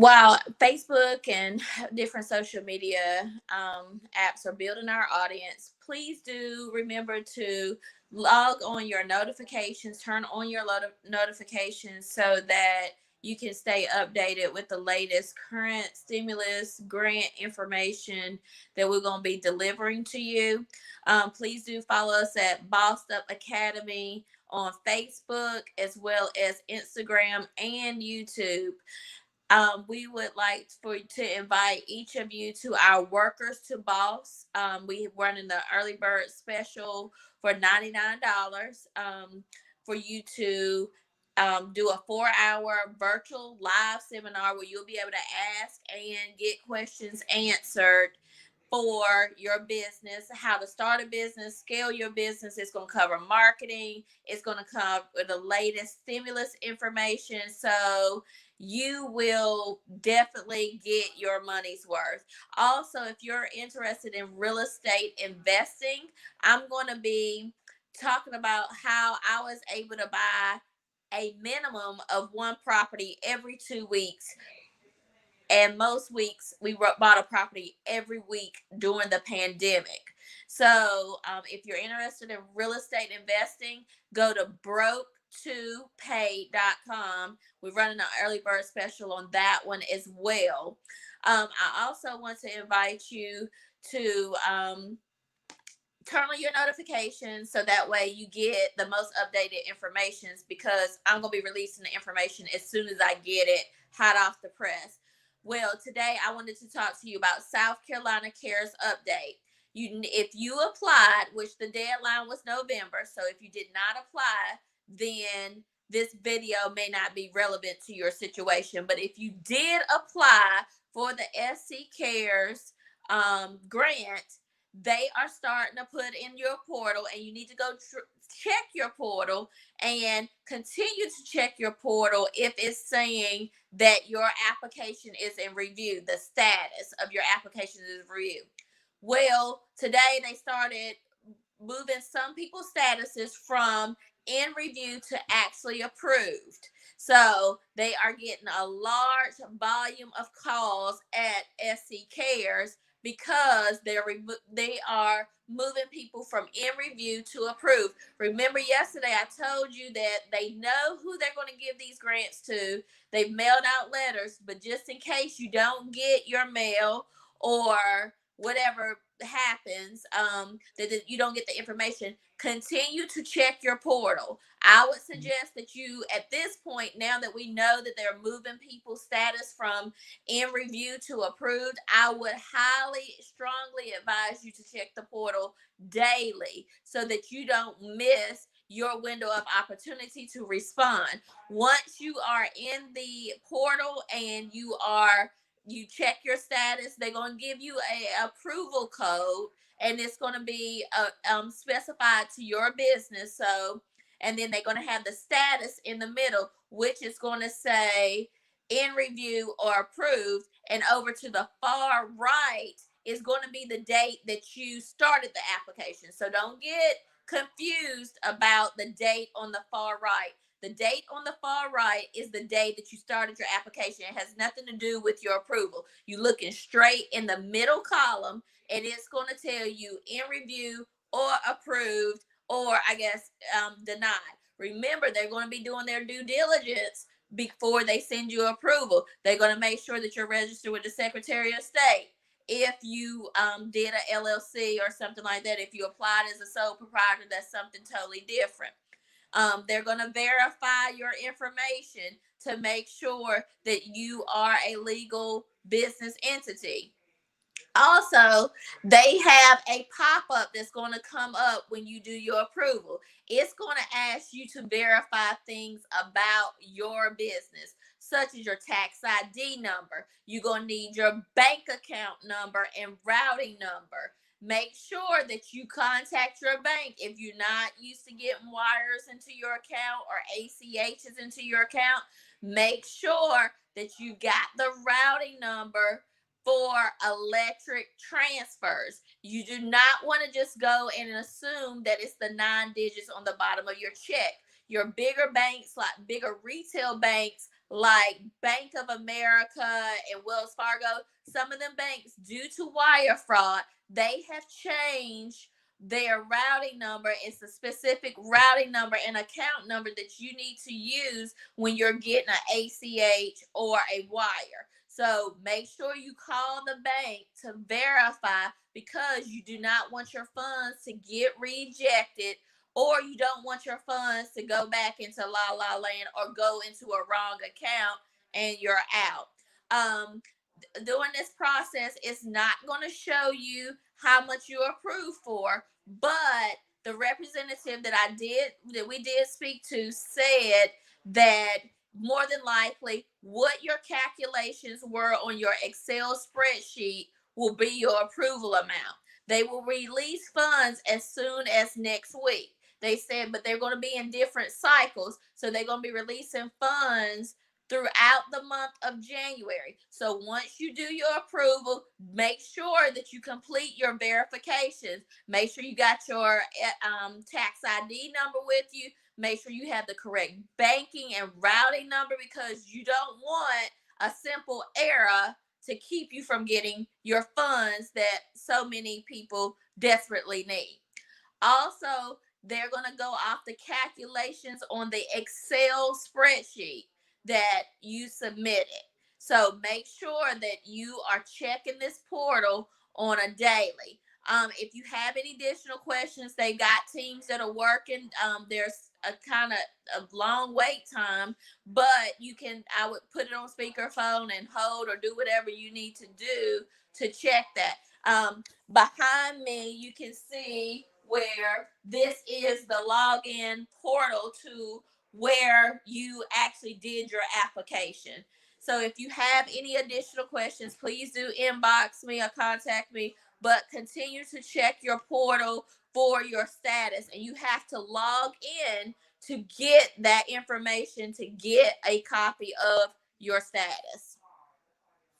While Facebook and different social media apps are building our audience, please do remember to log on your notifications, turn on your notifications so that you can stay updated with the latest current stimulus grant information that we're going to be delivering to you. Please do follow us at Bossed Up Academy on Facebook as well as Instagram and YouTube. We would like for to invite each of you to our Workers to Boss. We running the early bird special for $99 for you to do a 4-hour virtual live seminar where you'll be able to ask and get questions answered for your business, how to start a business, scale your business. It's going to cover marketing. It's going to cover the latest stimulus information. So you will definitely get your money's worth. Also, if you're interested in real estate investing, I'm going to be talking about how I was able to buy a minimum of one property every 2 weeks, and most weeks we bought a property every week during the pandemic. So if you're interested in real estate investing, go to broke2pay.com. We're running an early bird special on that one as well. I also want to invite you to turn on your notifications so that way you get the most updated information, because I'm going to be releasing the information as soon as I get it hot off the press. Well, today I wanted to talk to you about South Carolina CARES update. If you applied, which the deadline was November, so if you did not apply, then this video may not be relevant to your situation. But if you did apply for the SC CARES grant, they are starting to put in your portal, and you need to go check your portal and continue to check your portal if it's saying that your application is in review, the status of your application is review. Well, today they started moving some people's statuses from in review to actually approved. So they are getting a large volume of calls at SC Cares because they are moving people from in review to approved. Remember yesterday I told you that they know who they're going to give these grants to. They've mailed out letters, but just in case you don't get your mail or whatever happens, that you don't get the information, continue to check your portal. I would suggest that you, at this point, now that we know that they're moving people's status from in review to approved, I would highly, strongly advise you to check the portal daily so that you don't miss your window of opportunity to respond. Once you are in the portal and you check your status, they're going to give you a approval code, and it's going to be specified to your business. So, and then they're going to have the status in the middle, which is going to say in review or approved, and over to the far right is going to be the date that you started the application. So don't get confused about the date on the far right. The date on the far right is the day that you started your application. It has nothing to do with your approval. You're looking straight in the middle column, and it's going to tell you in review or approved, or I guess denied. Remember, they're going to be doing their due diligence before they send you approval. They're going to make sure that you're registered with the Secretary of State. If you did a LLC or something like that, if you applied as a sole proprietor, that's something totally different. They're going to verify your information to make sure that you are a legal business entity. Also, they have a pop-up that's going to come up when you do your approval. It's going to ask you to verify things about your business, such as your tax ID number. You're going to need your bank account number and routing number. Make sure that you contact your bank if you're not used to getting wires into your account or ACHs into your account. Make sure that you got the routing number for electric transfers. You do not want to just go and assume that it's the 9 digits on the bottom of your check. Your bigger banks, like bigger retail banks, like Bank of America and Wells Fargo, some of them banks, due to wire fraud, they have changed their routing number. It's a specific routing number and account number that you need to use when you're getting an ACH or a wire. So make sure you call the bank to verify, because you do not want your funds to get rejected, or you don't want your funds to go back into la la land or go into a wrong account and you're out. Um, Doing this process is not going to show you how much you're approved for, but the representative that we did speak to said that more than likely what your calculations were on your Excel spreadsheet will be your approval amount. They will release funds as soon as next week. They said, but they're going to be in different cycles. So they're going to be releasing funds throughout the month of January. So once you do your approval, make sure that you complete your verifications. Make sure you got your tax ID number with you. Make sure you have the correct banking and routing number, because you don't want a simple error to keep you from getting your funds that so many people desperately need. Also, they're going to go off the calculations on the Excel spreadsheet that you submitted. So make sure that you are checking this portal on a daily. If you have any additional questions, they got teams that are working. There's a kind of a long wait time, but I would put it on speakerphone and hold or do whatever you need to do to check that. Behind me, you can see where this is the login portal to where you actually did your application. So if you have any additional questions, please do inbox me or contact me, but continue to check your portal for your status, and you have to log in to get that information to get a copy of your status.